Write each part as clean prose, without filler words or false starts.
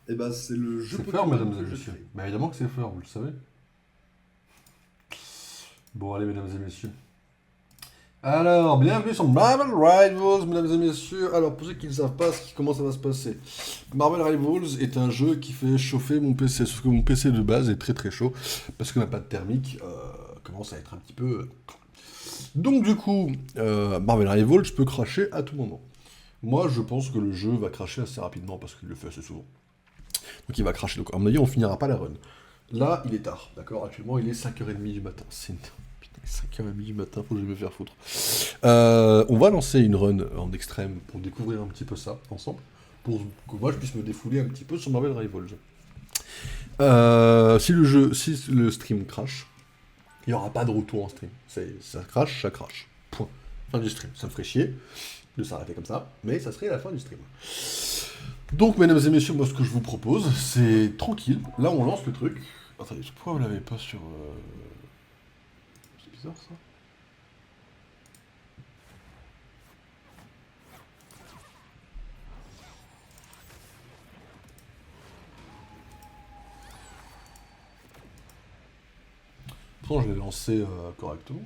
Et bah c'est le jeu C'est Pokémon fort, mesdames et que je messieurs. crée. Bah évidemment que c'est fort, vous le savez. Bon, allez, mesdames et messieurs. Alors, bienvenue sur Marvel Rivals, mesdames et messieurs. Alors, pour ceux qui ne savent pas comment ça va se passer, Marvel Rivals est un jeu qui fait chauffer mon PC, sauf que mon PC de base est très très chaud, parce que ma pâte thermique commence à être un petit peu... Donc du coup, Marvel Rivals, je peux cracher à tout moment. Moi, je pense que le jeu va cracher assez rapidement, parce qu'il le fait assez souvent. Donc il va cracher, donc à mon avis, on finira pas la run. Là, il est tard, d'accord? Actuellement, il est 5h30 du matin. C'est... Putain, 5h30 du matin, faut que je me faire foutre. On va lancer une run en extrême pour découvrir un petit peu ça ensemble, pour que moi je puisse me défouler un petit peu sur Marvel Rivals. Si le stream crash, il n'y aura pas de retour en stream. Ça crash, ça crash. Point. Fin du stream. Ça me ferait chier de s'arrêter comme ça, mais ça serait la fin du stream. Donc, mesdames et messieurs, moi ce que je vous propose, c'est tranquille. Là, on lance le truc. Attendez, pourquoi vous l'avez pas sur... C'est bizarre ça. Pourtant, je l'ai lancé correctement.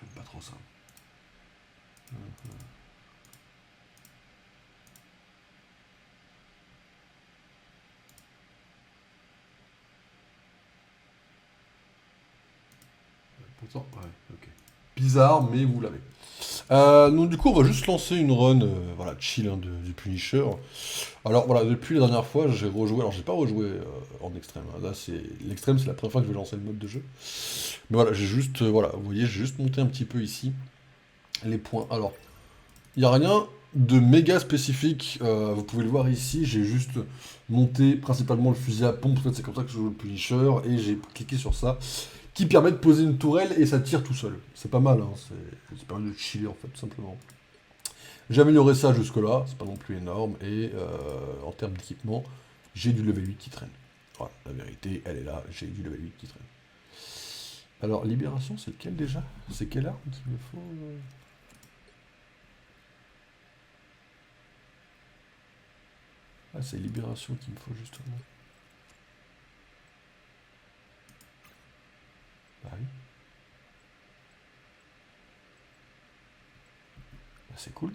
J'aime pas trop ça. Pourtant, ouais, ok. Bizarre, mais vous l'avez. Donc du coup, on va juste lancer une run, voilà, chill hein, du Punisher. Alors voilà, depuis la dernière fois, j'ai rejoué. Alors j'ai pas rejoué en extrême. Hein. Là, c'est l'extrême, c'est la première fois que je vais lancer le mode de jeu. Mais voilà, j'ai juste, voilà, vous voyez, j'ai juste monté un petit peu ici les points. Alors, il n'y a rien de méga spécifique. Vous pouvez le voir ici. J'ai juste monté principalement le fusil à pompe. En fait, c'est comme ça que je joue le Punisher et j'ai cliqué sur ça, qui permet de poser une tourelle et ça tire tout seul. C'est pas mal, hein, c'est permet de chiller en fait, tout simplement. J'ai amélioré ça jusque-là, c'est pas non plus énorme, et en termes d'équipement, j'ai du level 8 qui traîne. Voilà, la vérité, elle est là, j'ai du level 8 qui traîne. Alors, Libération, c'est lequel déjà? C'est quelle arme qu'il me faut Ah, c'est Libération qu'il me faut justement. Bah oui. Bah, c'est cool.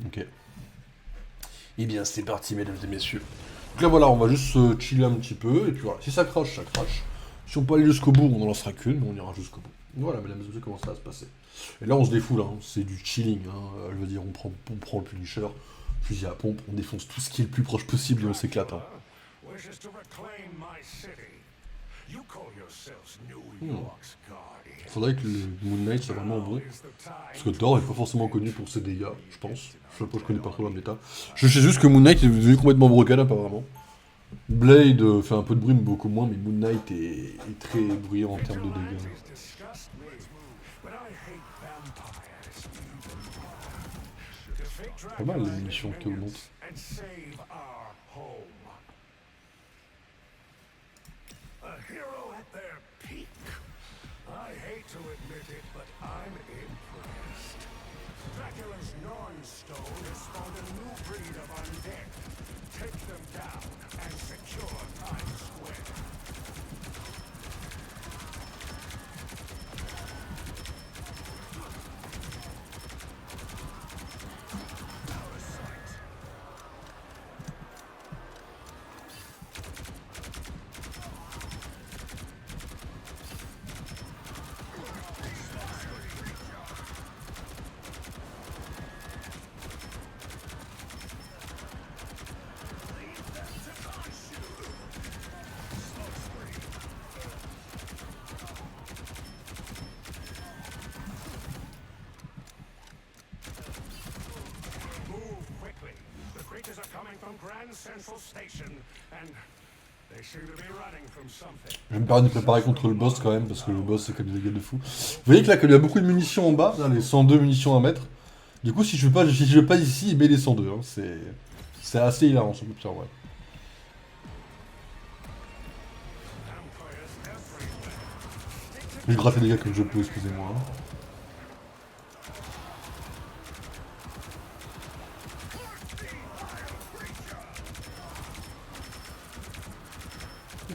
Ok. Eh bien, c'est parti, mesdames et messieurs. Donc là, voilà, on va juste se chiller un petit peu, et puis voilà, si ça crache, ça crache. Si on peut aller jusqu'au bout, on n'en lancera qu'une, mais on ira jusqu'au bout. Voilà, mesdames et messieurs, comment ça va se passer. Et là, on se défoule, hein, c'est du chilling, hein. Je veux dire, on prend le Punisher, fusil à pompe, on défonce tout ce qui est le plus proche possible et on s'éclate. Hein. Faudrait que le Moon Knight soit vraiment bon. Parce que Thor est pas forcément connu pour ses dégâts, je pense. Je sais pas, je connais pas trop la méta. Je sais juste que Moon Knight est devenu complètement broken apparemment. Blade fait un peu de bruit, mais beaucoup moins, mais Moon Knight est très bruyant en termes de dégâts. Pas mal les munitions qui augmentent. Je vais me permettre de préparer contre le boss quand même, parce que le boss c'est comme des dégâts de fou. Vous voyez que là, qu'il y a beaucoup de munitions en bas, là, les 102 munitions à mettre. Du coup, si je vais pas ici, il met les 102. Hein. C'est assez hilarant ce coup de ouais. Je vais gratter les gars comme je peux, excusez-moi. Hein.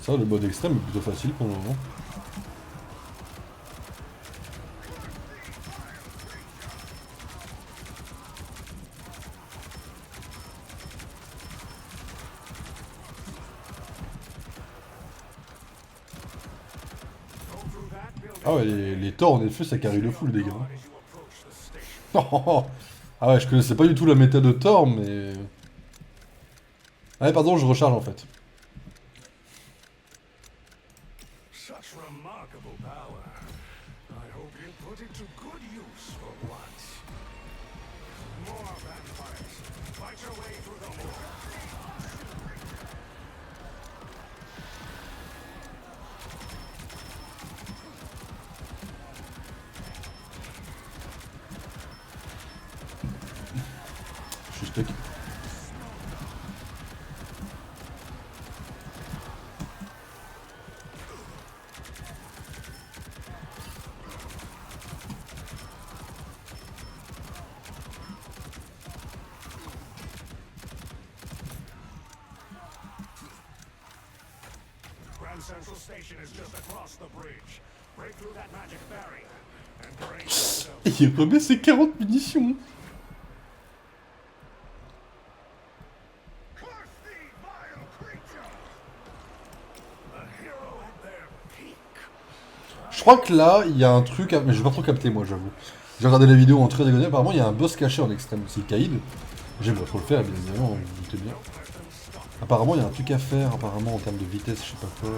Ça, le mode extrême est plutôt facile pour le moment. Ah ouais, les torts en effet ça carry le full les gars. Ah ouais, je connaissais pas du tout la méta de Thor, mais... Ah ouais, pardon, je recharge en fait. Je suis stuck. Central Station is just across the bridge. Break through that magic barrier and bring Il remet ses 40 munitions. Je crois que là, il y a un truc, mais je vais pas trop capter moi, j'avoue. J'ai regardé la vidéo en très dégonné, apparemment il y a un boss caché en extrême, c'est le Kaïd. J'aimerais trop le faire, bien évidemment, vous vous doutez bien. Apparemment il y a un truc à faire, apparemment en termes de vitesse, je sais pas quoi.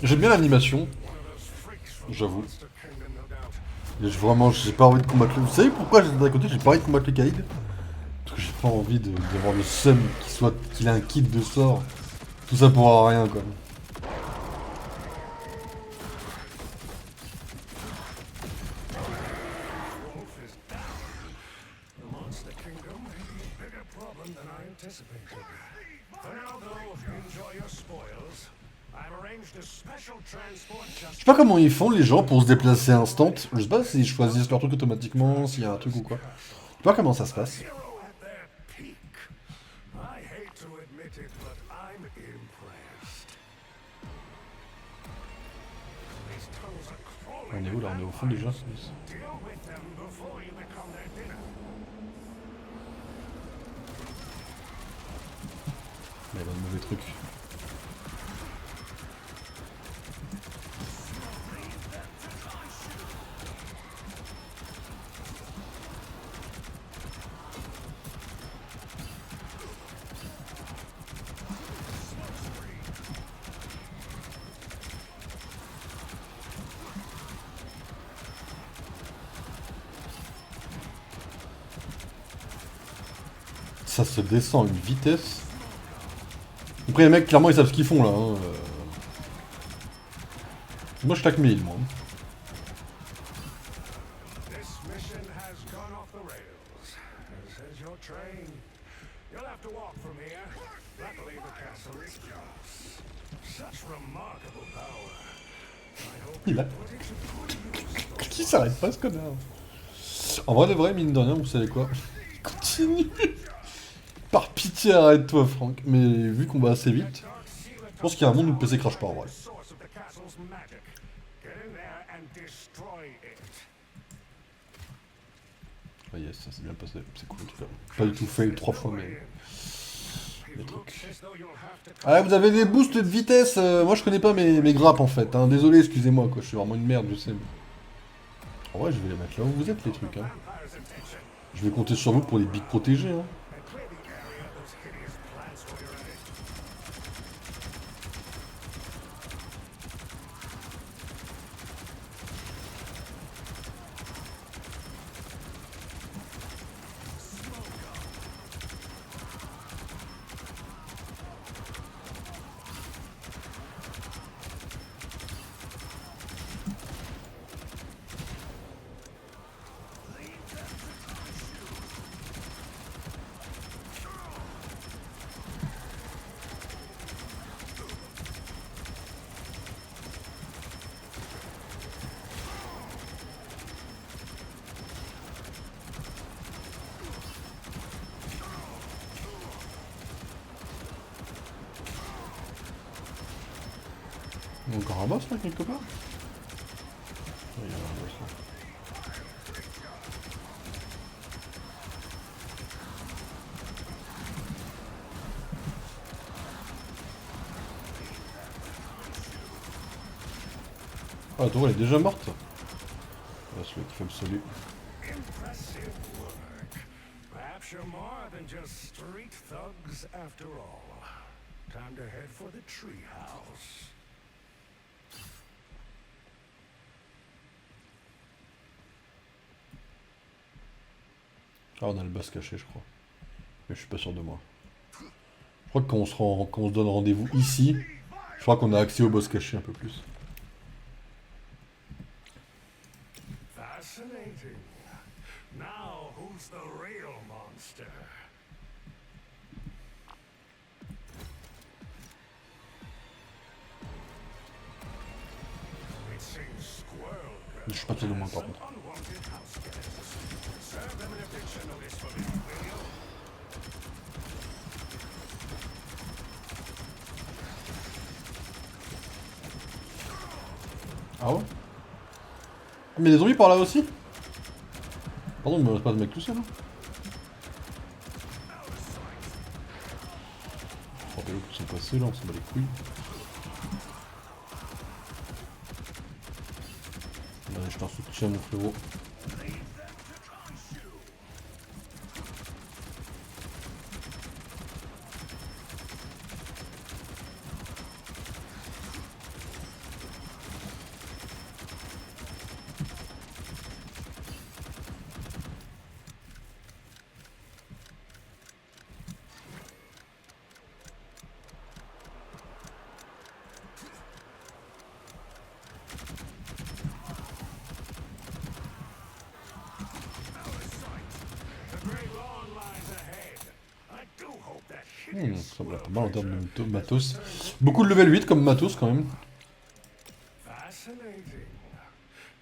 J'aime bien l'animation, j'avoue. Vraiment, j'ai pas envie de combattre le... Vous savez pourquoi d'un côté j'ai pas envie de combattre le Kaïd? Parce que j'ai pas envie d'avoir le seum qu'il ait un kit de sort. Tout ça pour rien quoi. Je sais pas comment ils font les gens pour se déplacer instant. Je sais pas s'ils choisissent leur truc automatiquement, s'il y a un truc ou quoi. Je sais pas comment ça se passe. On est où là? On est au fond déjà. Mais il y a un mauvais truc. Ça se descend à une vitesse. Après les mecs clairement ils savent ce qu'ils font là. Hein. Moi je tac 1000 moi. Il a... Qui s'arrête pas ce connard? En vrai de vrai, mine de rien, vous savez quoi? Continue. Par pitié, arrête-toi, Franck. Mais vu qu'on va assez vite, je pense qu'il y a un monde où le PC crache pas en vrai. Ah yes, ça s'est bien passé, c'est cool en tout cas. Pas du tout fail 3 fois, mais... les trucs. Ah, vous avez des boosts de vitesse, moi je connais pas mes grappes en fait, hein. Désolé, excusez-moi quoi, je suis vraiment une merde, je sais. En vrai, je vais les mettre là où vous êtes les trucs, hein. Je vais compter sur vous pour les bigs protégés, hein. Encore un boss là quelque part? Oui, il y a un boss là. Ah, la tour elle est déjà morte. Ah, celui qui fait absolu. Impressive work. Perhaps you're more than just street thugs after all. Time to head for the treehouse. Ah, on a le boss caché, je crois. Mais je suis pas sûr de moi. Je crois que quand on se donne rendez-vous ici, je crois qu'on a accès au boss caché un peu plus. Fascinating. Now, who's the real monster? It seems Squirrel Je suis pas sûr de moi par contre. unwanted house guests. Serve them in a picture notice for me, will you? Ah ouais? Ah, mais des zombies par là aussi? Pardon, mais on laisse pas de mec tout seul, hein. Oh, les autres qui sont passés là, on s'en bat les couilles. Allez, je t'en soutiens mon frérot. The great lawn lies ahead. I do hope that Ça me va pas mal en termes de matos. Beaucoup de level 8 comme matos quand même. fascinating.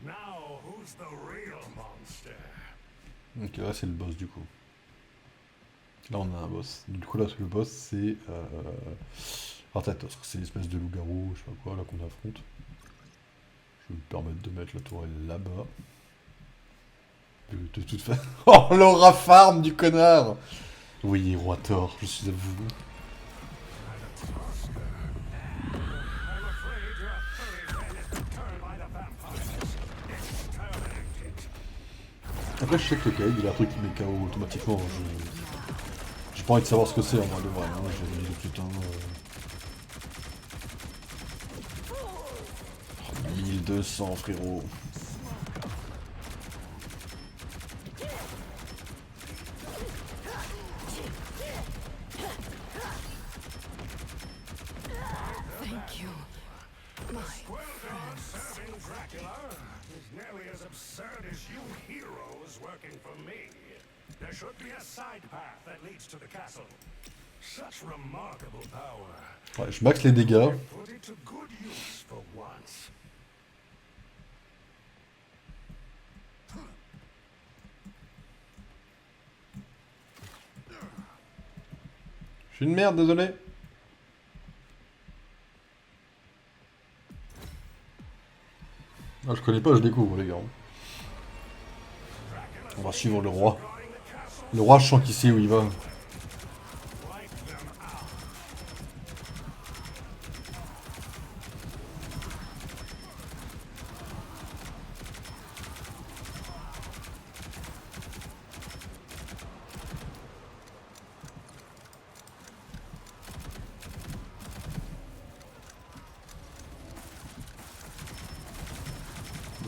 Now, who's the real monster? Ok, là c'est le boss du coup. Là on a un boss. Du coup là le boss c'est Artatos. C'est l'espèce de loup-garou, je sais pas quoi là qu'on affronte. Je vais me permettre de mettre la tourelle là-bas. De toute façon... Oh l'aura farm du connard. Oui, roi Thor, je suis à vous. I'm afraid your furry friend has been turned by the vampires. Exterminate it. Après je sais que le Kaïd il a un truc qui met KO automatiquement. J'ai pas envie de savoir ce que c'est en vrai de vrai. Hein. J'ai mis tout le temps. 1200 frérot. Thank you, my Squirrel serving Dracula is nearly as absurd as you heroes working for me. There should be a side path that leads to the castle. Such remarkable power. Ouais, je max les dégâts. Put it to good use for once. Je suis une merde, désolé. Ah, je connais pas, je découvre les gars. Dracula On va suivre le roi. Le roi, je sens qu'il sait où il va.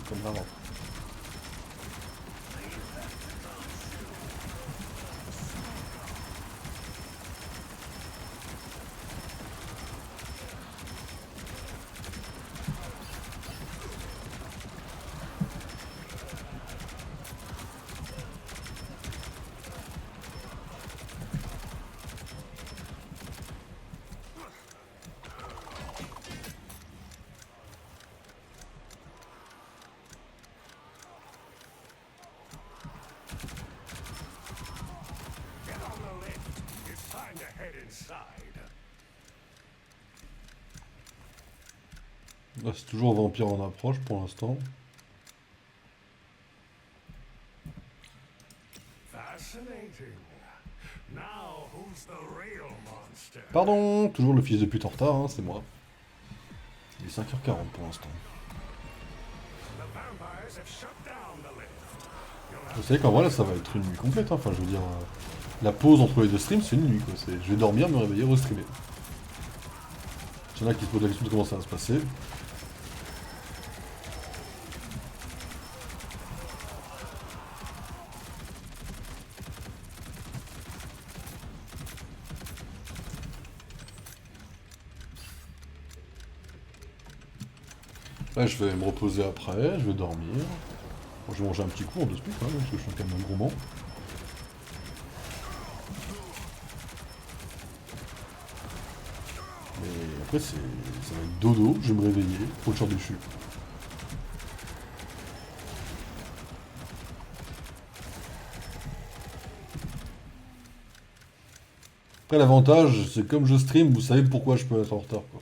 Comme vraiment. Get on the lift. It's time to head inside. Là, c'est toujours vampire en approche pour l'instant. Fascinating. Now, who's the real monster? Pardon, toujours le fils de pute en retard, hein, c'est moi. Il est 5h40 pour l'instant. The vampires have shut down the lift. You'll have Vous savez qu'en vrai là ça va être une nuit complète, hein. Enfin je veux dire, la pause entre les deux streams c'est une nuit quoi. Je vais dormir, me réveiller, restreamer. Il y en a qui se posent la question de comment ça va se passer. Là je vais me reposer après, je vais dormir. Bon, je vais manger un petit coup en 2 minutes quand même, parce que je suis quand même un gourmand. Mais après ça va être dodo, je vais me réveiller, faut le short dessus. Après l'avantage, c'est comme je stream, vous savez pourquoi je peux être en retard quoi.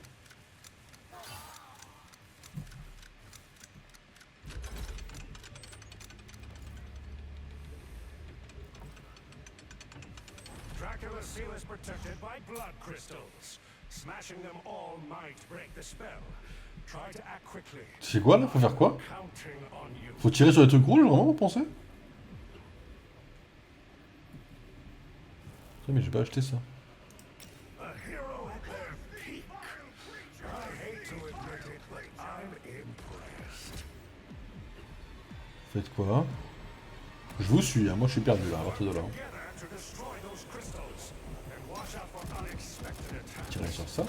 Dracula's seal is protected by blood crystals. Smashing them all might break the spell. Try to act quickly. C'est quoi là? Faut faire quoi? Counting on you. Faut tirer sur les trucs rouges vraiment, vous pensez? Ah, mais j'ai pas acheté ça. A hero at their peak. I hate to admit it, but I'm impressed. Faites quoi? Je vous suis, hein. Moi je suis perdu là, à partir de là. Together to destroy those crystals. And watch out for unexpected attacks. Tirer sur ça.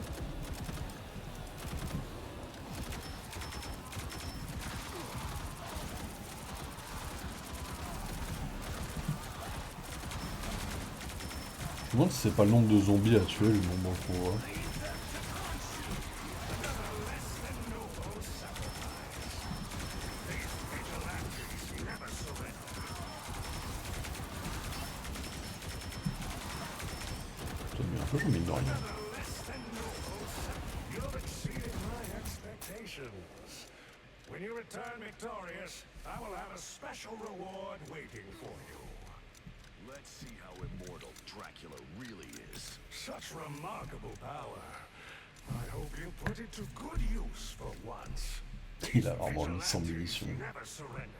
Je me demande si c'est pas le nombre de zombies à tuer le moment qu'on voit. Ça me met un peu, je mine de rien. You've exceeded my expectations. When you return victorious, I will have a special reward waiting for you. Let's see how immortal Dracula really is. Such remarkable power. I hope you put it to good use for once. Il a vraiment mis 100 munitions. Never surrender.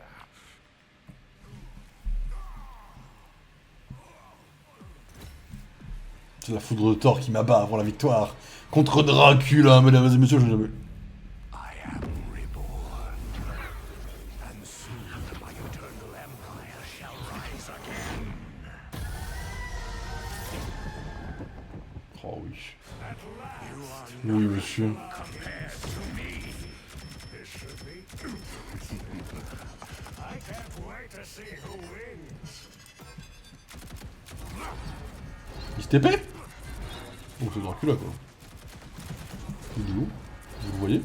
C'est la foudre de Thor qui m'abat avant la victoire. Contre Dracula, mesdames et messieurs, je l'ai jamais. I am reborn. And soon my eternal empire shall rise again. Oh oui. At last, Oui, monsieur. compared to me. This should be. I can't wait to see who wins. Il se TP? Oh, c'est Dracula quoi. Il est où? Vous le voyez?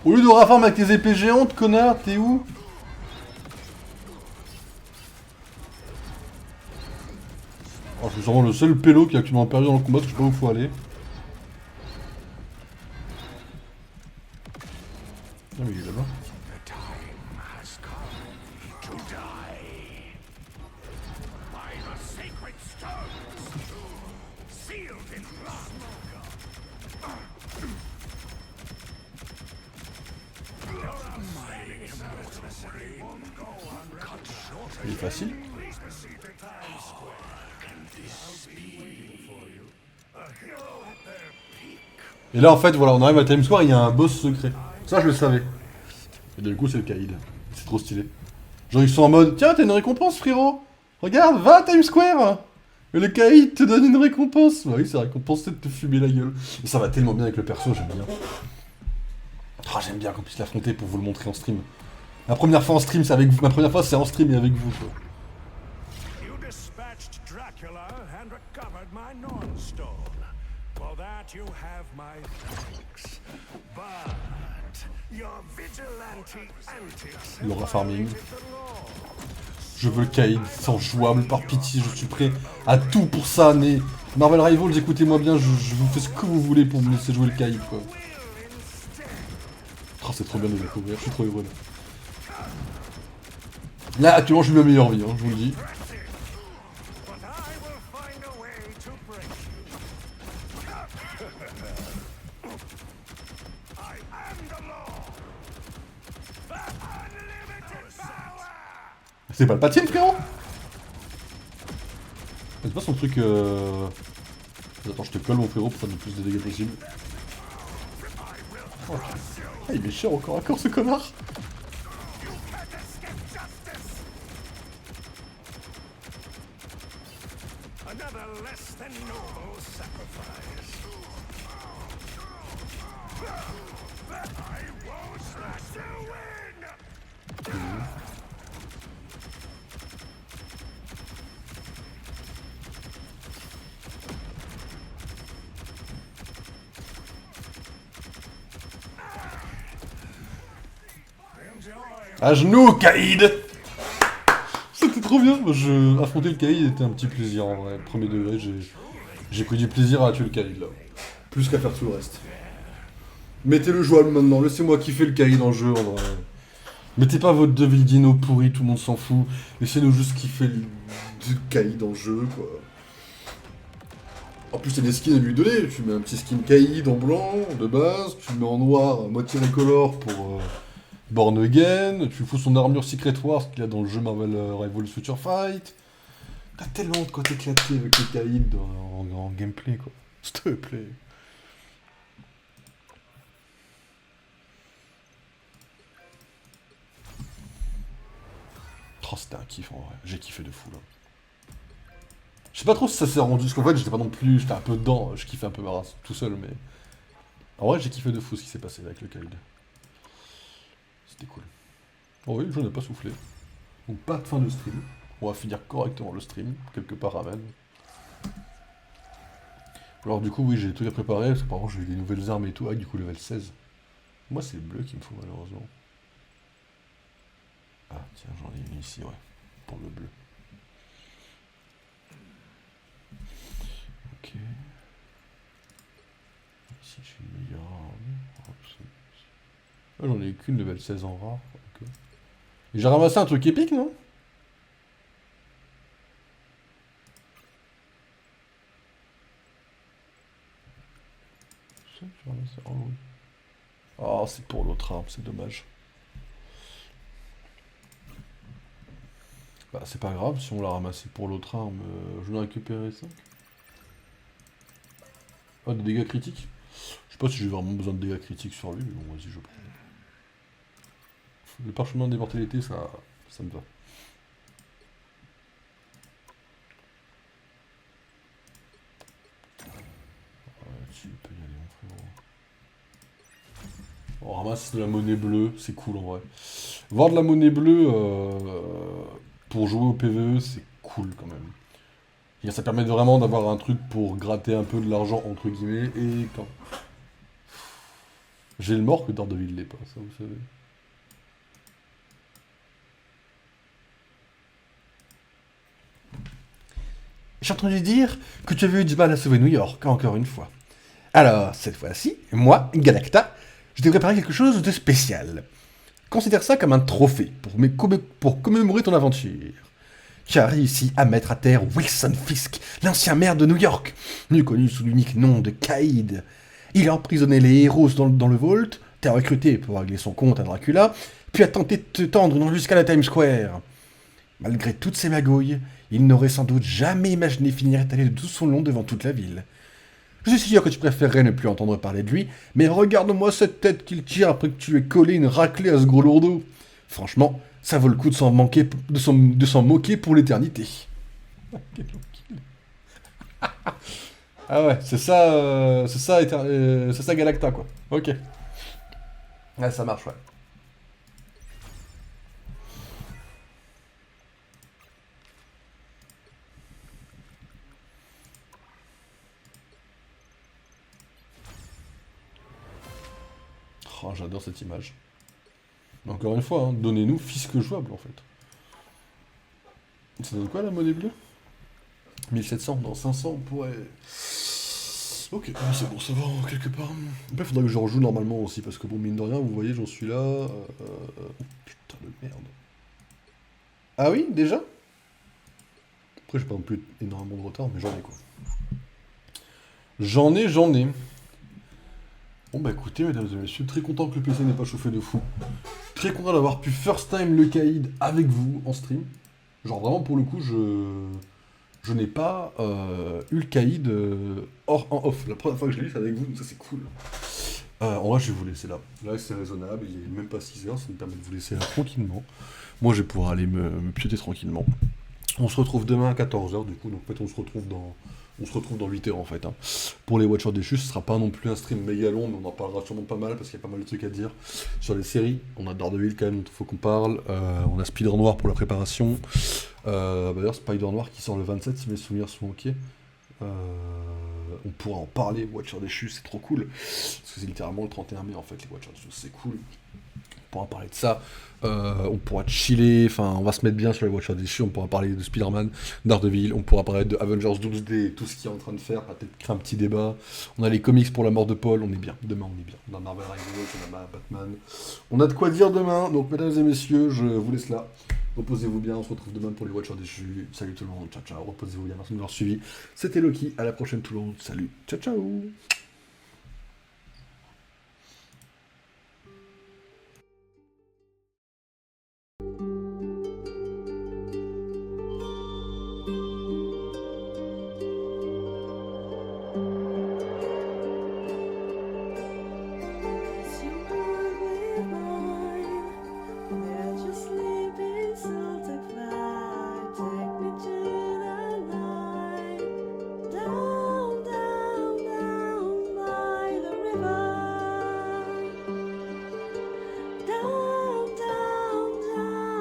Au lieu de raffarme avec tes épées géantes, connard, t'es où? Alors, je suis sûrement le seul pélo qui a actuellement perdu dans le combat, parce que je sais pas où faut aller. Ah oui, il est là-bas. The time has come to die. By the sacred stones, sealed in blood. Il est facile. Et là, en fait, voilà, on arrive à Times Square, il y a un boss secret. Ça, je le savais. Et du coup, c'est le Kaïd. C'est trop stylé. Genre, ils sont en mode, tiens, t'as une récompense, frérot. Regarde, va à Times Square. Et le Kaïd te donne une récompense. Bah oui, c'est récompensé de te fumer la gueule. Et ça va tellement bien avec le perso, j'aime bien. Ah, j'aime bien qu'on puisse l'affronter pour vous le montrer en stream. Ma première fois en stream, c'est avec vous. Ma première fois, c'est en stream et avec vous, quoi. You dispatched Dracula and recovered my Nornstone. For that you have my thanks. But your vigilante antics have Laura Farming. violated the law. Je veux le Kaïd, sans jouable, par pitié, je suis prêt à tout pour ça, mais... Marvel Rivals, écoutez-moi bien, je vous fais ce que vous voulez pour me laisser jouer le Kaïd, quoi. Oh, c'est trop bien de le découvrir, je suis trop heureux, là. Là, actuellement, je suis ma meilleure vie, hein, je vous le dis. But I will find a way to break you. I am the law. Unlimited power. C'est pas le patine, frérot. C'est pas son truc, Attends, je te colle, mon frérot, pour faire le plus de dégâts possible. Oh, ah, il est cher au corps à corps, ce connard. Another less than noble sacrifice. I won't let you win! À genoux, Kaïd. C'était trop bien. Affronter le Kaïd était un petit plaisir en vrai. Premier degré, j'ai pris du plaisir à tuer le Kaïd là. Plus qu'à faire tout le reste. Mettez-le jouable maintenant, laissez-moi kiffer le Kaïd en jeu en vrai. Mettez pas votre Devil Dino pourri, tout le monde s'en fout. Laissez-nous juste kiffer le Kaïd en jeu quoi. En plus t'as des skins à lui donner, tu mets un petit skin Kaïd en blanc de base, tu le mets en noir à moitié recolor pour Born Again, tu fous son armure Secret Wars qu'il y a dans le jeu Marvel Rivals Future Fight. T'as tellement de quoi t'éclater avec le Kaïd en gameplay quoi. S'il te plaît. Oh c'était un kiff en vrai, j'ai kiffé de fou là. Je sais pas trop si ça s'est rendu, parce qu'en fait j'étais pas non plus, j'étais un peu dedans, je kiffais un peu ma race tout seul mais... En vrai j'ai kiffé de fou ce qui s'est passé avec le Kaïd. C'était cool. Oh oui, je n'ai pas soufflé. Donc pas de fin de stream. On va finir correctement le stream, quelque part à même. Alors du coup oui j'ai des trucs à préparer, parce que par contre j'ai eu des nouvelles armes et tout, du coup level 16. Moi c'est le bleu qu'il me faut malheureusement. Ah tiens j'en ai une ici ouais, pour le bleu. Ok. Ici j'ai une meilleure arme. Ah, j'en ai qu'une level 16 en rare. Okay. Et j'ai ramassé un truc épique non? Oh oui. Oh c'est pour l'autre arme, c'est dommage. Bah c'est pas grave si on l'a ramassé pour l'autre arme, je vais en récupérer 5. Ah des dégâts critiques. Je sais pas si j'ai vraiment besoin de dégâts critiques sur lui, mais bon vas-y je prends. Le parchemin d'immortalité ça me va. Tu peux y aller mon frérot. On ramasse de la monnaie bleue, c'est cool en vrai. Voir de la monnaie bleue pour jouer au PvE, c'est cool quand même. Et ça permet vraiment d'avoir un truc pour gratter un peu de l'argent entre guillemets et quand... J'ai le mort que Daredevil l'est pas, ça vous savez. J'ai entendu dire que tu avais eu du mal à sauver New York, encore une fois. Alors, cette fois-ci, moi, Galacta, Je t'ai préparé quelque chose de spécial. Considère ça comme un trophée pour commémorer ton aventure. Tu as réussi à mettre à terre Wilson Fisk, l'ancien maire de New York, mieux connu sous l'unique nom de Caïd. Il a emprisonné les héros dans le Vault, t'a recruté pour régler son compte à Dracula, puis a tenté de te tendre jusqu'à la Times Square. Malgré toutes ces magouilles, il n'aurait sans doute jamais imaginé finir étalé de tout son long devant toute la ville. Je suis sûr que tu préférerais ne plus entendre parler de lui, mais regarde-moi cette tête qu'il tire après que tu aies collé une raclée à ce gros lourdeau. Franchement, ça vaut le coup de s'en moquer pour l'éternité. Ah ouais, c'est ça Galacta, quoi. Ok. Ouais, ça marche, ouais. Oh, j'adore cette image. Mais encore une fois, hein, donnez-nous Fisk jouable, en fait. Ça donne quoi, la monnaie bleue 1700, dans 500, on pourrait... Ok, c'est bon, ça va, quelque part. Après, il faudrait que je rejoue normalement aussi, parce que bon, mine de rien, vous voyez, j'en suis là... Oh, putain de merde. Ah oui, déjà? Après, j'ai pas non plus énormément de retard, mais j'en ai, quoi. J'en ai. Bon bah écoutez, mesdames et messieurs, très content que le PC n'ait pas chauffé de fou. Très content d'avoir pu first time le Caïd avec vous en stream. Genre vraiment pour le coup, je n'ai pas eu le Caïd en off. La première fois que je l'ai eu, c'est avec vous, donc ça c'est cool. En vrai, je vais vous laisser là. Là, c'est raisonnable, il est même pas 6h, ça me permet de vous laisser là tranquillement. Moi, je vais pouvoir aller me pioter tranquillement. On se retrouve demain à 14h du coup, donc en fait on se retrouve dans 8h en fait. Hein. Pour les Watchers déchus, ce sera pas non plus un stream méga long, mais on en parlera sûrement pas mal parce qu'il y a pas mal de trucs à dire sur les séries. On a Daredevil quand même, il faut qu'on parle. On a Spider Noir pour la préparation. D'ailleurs, Spider Noir qui sort le 27 si mes souvenirs sont ok. On pourra en parler, Watchers déchus, c'est trop cool. Parce que c'est littéralement le 31 mai en fait, les Watchers déchus, c'est cool. On pourra parler de ça. On pourra chiller, enfin on va se mettre bien sur les Watchers déchus, on pourra parler de Spider-Man, Daredevil, on pourra parler de Avengers Doomsday, tout ce qu'il est en train de faire, peut-être créer un petit débat. On a les comics pour la mort de Paul, on est bien, demain on est bien. On a Marvel Rivals, on a Batman. On a de quoi dire demain, donc mesdames et messieurs, je vous laisse là. Reposez-vous bien, on se retrouve demain pour les Watchers déchus. Salut tout le monde, ciao ciao, reposez-vous bien, merci de m'avoir suivi. C'était Loki, à la prochaine tout le monde, salut, ciao ciao.